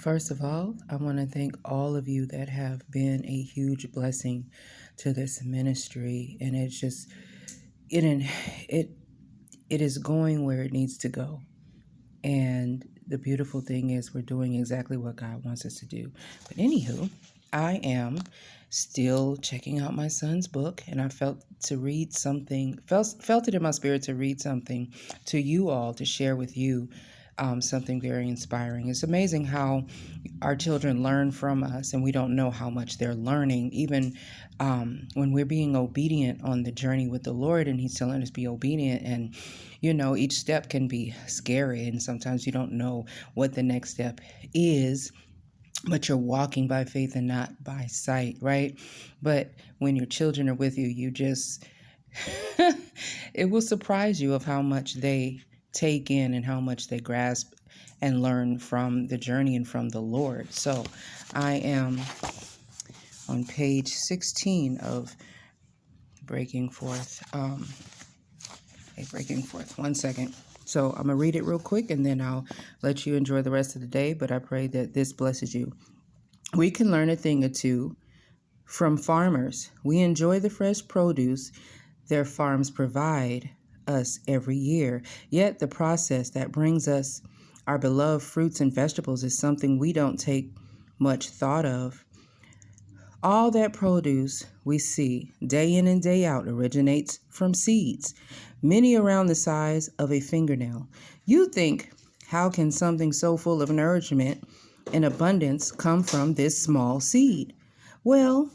First of all, I want to thank all of you that have been a huge blessing to this ministry, and it's just it it is going where it needs to go. And the beautiful thing is we're doing exactly what God wants us to do. But anywho, I am still checking out my son's book, and I felt to read something, felt it in my spirit to read something to you all, to share with you something very inspiring. It's amazing how our children learn from us, and we don't know how much they're learning, even when we're being obedient on the journey with the Lord, and He's telling us to be obedient. And each step can be scary, and sometimes you don't know what the next step is, but you're walking by faith and not by sight, right? But when your children are with you, you just it will surprise you of how much they take in and how much they grasp and learn from the journey and from the Lord. So I am on page 16 of Breaking Forth. Breaking Forth. 1 second. So I'm going to read it real quick, and then I'll let you enjoy the rest of the day, but I pray that this blesses you. We can learn a thing or two from farmers. We enjoy the fresh produce their farms provide us every year. Yet the process that brings us our beloved fruits and vegetables is something we don't take much thought of. All that produce we see day in and day out originates from seeds, many around the size of a fingernail. You think, how can something so full of nourishment and abundance come from this small seed? Well,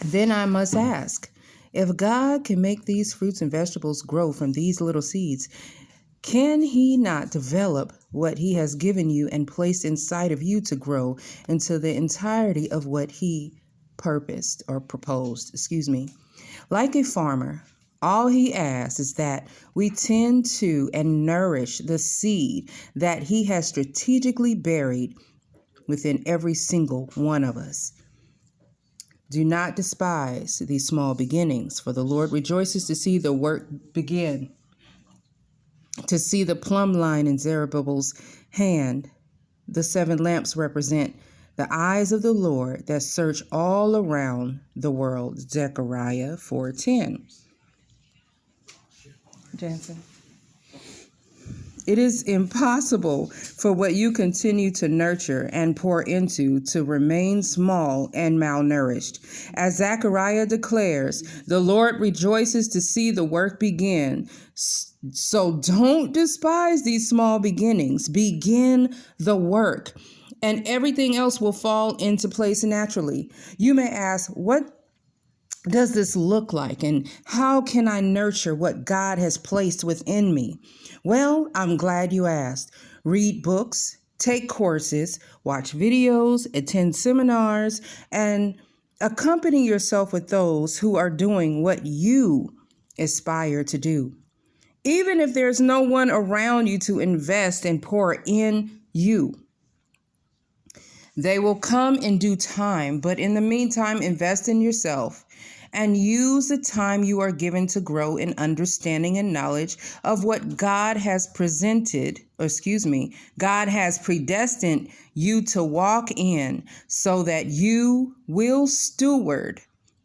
then I must ask, if God can make these fruits and vegetables grow from these little seeds, can He not develop what He has given you and placed inside of you to grow into the entirety of what He proposed? Like a farmer, all He asks is that we tend to and nourish the seed that He has strategically buried within every single one of us. Do not despise these small beginnings, for the Lord rejoices to see the work begin, to see the plumb line in Zerubbabel's hand. The 7 lamps represent the eyes of the Lord that search all around the world. Zechariah 4:10. Jansen. It is impossible for what you continue to nurture and pour into to remain small and malnourished. As Zechariah declares, the Lord rejoices to see the work begin. So don't despise these small beginnings. Begin the work, and everything else will fall into place naturally. You may ask, what does this look like, and how can I nurture what God has placed within me? Well, I'm glad you asked. Read books, take courses, watch videos, attend seminars, and accompany yourself with those who are doing what you aspire to do. Even if there's no one around you to invest and pour in you, they will come in due time, but in the meantime, invest in yourself and use the time you are given to grow in understanding and knowledge of what God has God has predestined you to walk in, so that you will steward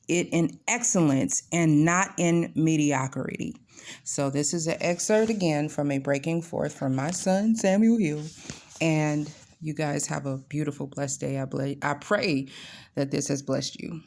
it in excellence and not in mediocrity. So this is an excerpt again from a Breaking Forth from my son, Samuel Hill. And you guys have a beautiful, blessed day. I pray that this has blessed you.